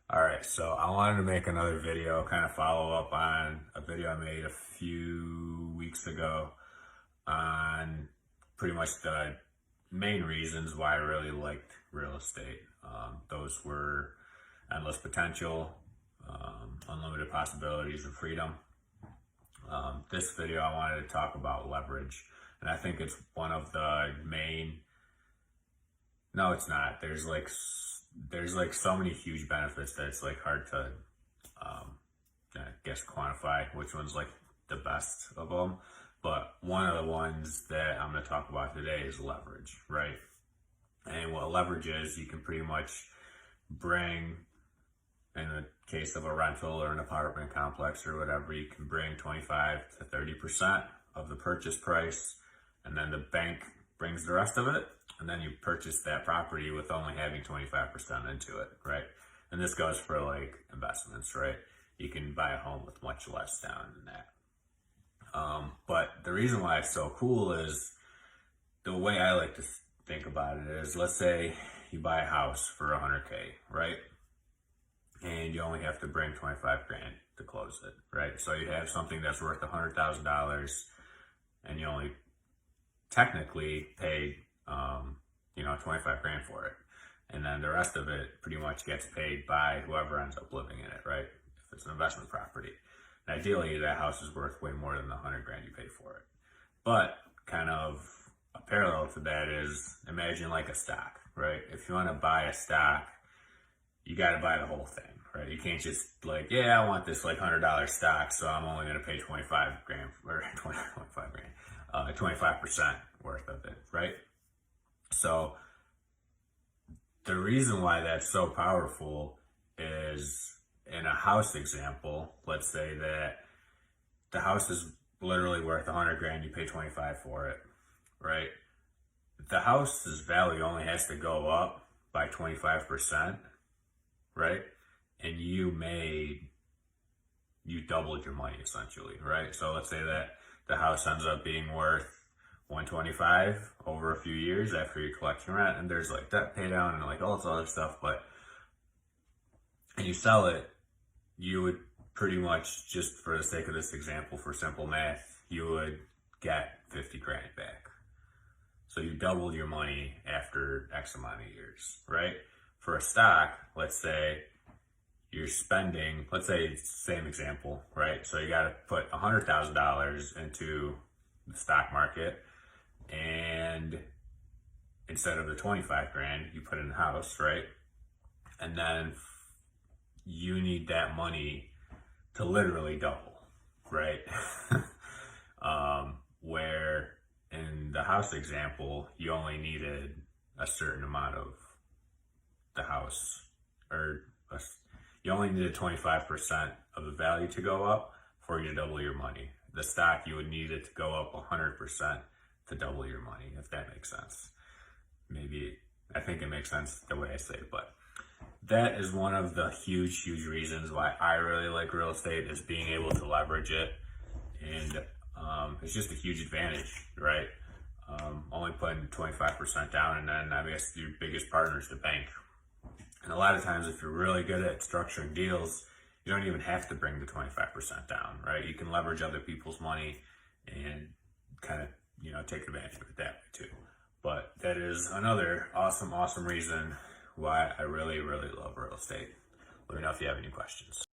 All right, so I wanted to make another video, kind of follow up on a video I made a few weeks ago on pretty much the main reasons why I really liked real estate. Those were endless potential, unlimited possibilities, and freedom. This video I wanted to talk about leverage, and I think it's one of the main. No, it's not. There's like so many huge benefits that it's like hard to I guess quantify which one's like the best of them. But one of the ones that I'm going to talk about today is leverage, right? And what leverage is, you can pretty much bring, in the case of a rental or an apartment complex or whatever, you can bring 25 to 30% of the purchase price, and then the bank brings the rest of it, and then you purchase that property with only having 25% into it, right? And this goes for like investments, right? You can buy a home with much less down than that. But the reason why it's so cool is the way I like to think about it is, let's say you buy a house for 100K, right? And you only have to bring 25 grand to close it, right? So you have something that's worth $100,000 and you only technically paid 25 grand for it, and then the rest of it pretty much gets paid by whoever ends up living in it, right? If it's an investment property, and ideally that house is worth way more than the 100 grand you paid for it. But kind of a parallel to that is, imagine like a stock, right? If you want to buy a stock, you got to buy the whole thing, right? You can't just like, yeah, I want this like $100 stock, so I'm only going to pay 25 grand or 25 grand, 25% worth of it, right? So the reason why that's so powerful is, in a house example, let's say that the house is literally worth 100 grand, you pay 25 for it, right? The house's value only has to go up by 25%, right? And you doubled your money essentially, right? So let's say that the house ends up being worth 125 over a few years after you collect your rent, and there's like debt pay down and like all this other stuff, and you sell it, you would pretty much, just for the sake of this example, for simple math, you would get 50 grand back. So you doubled your money after X amount of years, right? For a stock, let's say you're spending, let's say same example, right? So you got to put $100,000 into the stock market, and instead of the 25 grand, you put in the house, right? And then you need that money to literally double, right? Where in the house example, you only needed a certain amount of the house, or you only needed 25% of the value to go up for you to double your money. The stock, you would need it to go up 100% to double your money, if that makes sense. Maybe, I think it makes sense the way I say it, but that is one of the huge reasons why I really like real estate, is being able to leverage it. And it's just a huge advantage, right? Only putting 25% down, and then I guess your biggest partner is the bank. And a lot of times, if you're really good at structuring deals, you don't even have to bring the 25% down, right? You can leverage other people's money and kind of, take advantage of it that way too. But that is another awesome reason why I really love real estate. Let me know if you have any questions.